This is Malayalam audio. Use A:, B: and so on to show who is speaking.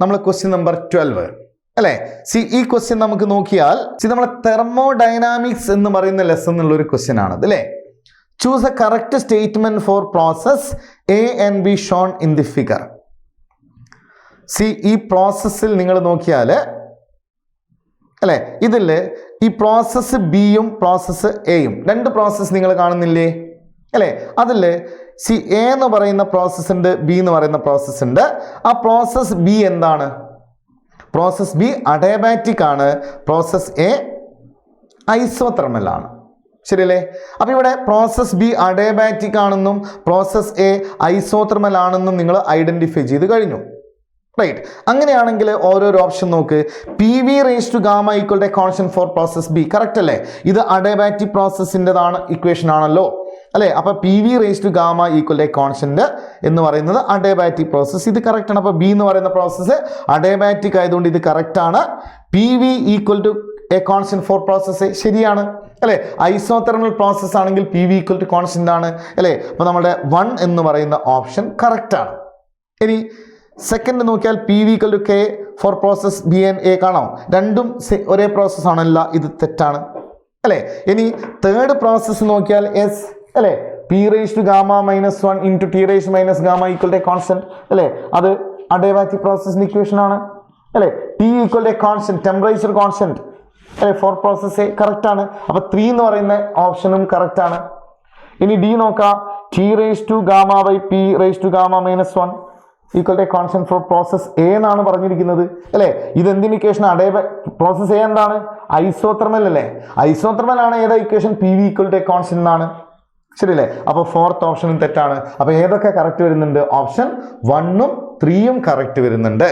A: നമ്മൾ ക്വസ്റ്റ്യൻ നമ്പർ 12 അല്ലേ. ഈ ക്വസ്റ്റ്യൻ നമുക്ക് നോക്കിയാൽ നമ്മളെ തെർമോഡൈനാമിക്സ് എന്ന് പറയുന്ന ലെസൺ എന്നുള്ള ഒരു ക്വസ്റ്റ്യൻ ആണത് അല്ലേ. Choose a correct statement for process A and B shown in the figure. ഈ പ്രോസസ്സിൽ നിങ്ങൾ നോക്കിയാൽ അല്ലേ, ഇതിൽ ഈ പ്രോസസ്സ് ബിയും പ്രോസസ്സ് എയും രണ്ട് പ്രോസസ്സ് നിങ്ങൾ കാണുന്നില്ലേ അല്ലേ. അതിൽ എ എന്ന് പറയുന്ന പ്രോസസ്സ് ഉണ്ട്, ബി എന്ന് പറയുന്ന പ്രോസസ്സ് ഉണ്ട്. ആ പ്രോസസ്സ് ബി എന്താണ്? പ്രോസസ്സ് ബി അഡയബാറ്റിക് ആണ്, പ്രോസസ്സ് എ ഐസോതെർമൽ ആണ്. ശരിയല്ലേ? അപ്പോൾ ഇവിടെ പ്രോസസ്സ് ബി അഡയബാറ്റിക് ആണെന്നും പ്രോസസ്സ് എ ഐസോതെർമൽ ആണെന്നും നിങ്ങൾ ഐഡന്റിഫൈ ചെയ്ത് കഴിഞ്ഞു. റൈറ്റ്. അങ്ങനെയാണെങ്കിൽ ഓരോരോ ഓപ്ഷൻ നോക്ക്. P V raise to gamma equal to constant for process B. Correct അല്ലേ? ഇത് അഡയബാറ്റിക് പ്രോസസ്സിൻ്റെതാണ് ഇക്വേഷൻ ആണല്ലോ അല്ലേ. അപ്പോൾ P V raise to gamma equal to constant എന്ന് പറയുന്നത് അഡയബാറ്റിക് പ്രോസസ്സ്. ഇത് കറക്റ്റ് ആണ്. അപ്പോൾ ബി എന്ന് പറയുന്ന പ്രോസസ്സ് അഡയബാറ്റിക് ആയതുകൊണ്ട് ഇത് കറക്റ്റ് ആണ്. P V equal to a constant for process ശരിയാണ് അല്ലേ. ഐസോതെർമൽ പ്രോസസ് ആണെങ്കിൽ P V equal to constant ആണ് അല്ലേ. അപ്പോൾ നമ്മുടെ 1 എന്ന് പറയുന്ന ഓപ്ഷൻ കറക്റ്റ് ആണ്. ഇനി സെക്കൻഡ് നോക്കിയാൽ P V equal to K for process B and A കാണാം. രണ്ടും ഒരേ പ്രോസസ് ആണല്ല, ഇത് തെറ്റാണ് അല്ലേ. ഇനി തേർഡ് പ്രോസസ്സ് നോക്കിയാൽ എസ് അല്ലേ, P raise to gamma -1 into T raise minus gamma equal to constant അല്ലേ. അത് അഡയബാറ്റിക് പ്രോസസ്സിന്റെ ഇക്വേഷൻ ആണ് അല്ലേ. T equal to constant, temperature constant അല്ലേ ഫോർ പ്രോസസ് എ കറക്റ്റ് ആണ്. അപ്പോൾ 3 എന്ന് പറയുന്ന ഓപ്ഷനും കറക്റ്റ് ആണ്. ഇനി ഡി നോക്കാം. T raise to gamma by P raise to gamma -1 equal to constant for process A എന്നാണ് പറഞ്ഞിരിക്കുന്നത് അല്ലേ. ഇത് എന്തിന് ഇക്വേഷൻ? പ്രോസസ് എ എന്താണ്? ഐസോതെർമൽ അല്ലേ. ഐസോതെർമൽ ആണ് ഏതാ equation? P V equal to constant എന്നാണ്. ശരിയല്ലേ? അപ്പോൾ 4th ഓപ്ഷനും തെറ്റാണ്. അപ്പോൾ ഏതൊക്കെ കറക്റ്റ് വരുന്നുണ്ട്? ഓപ്ഷൻ 1ഉം 3ഉം കറക്റ്റ് വരുന്നുണ്ട്.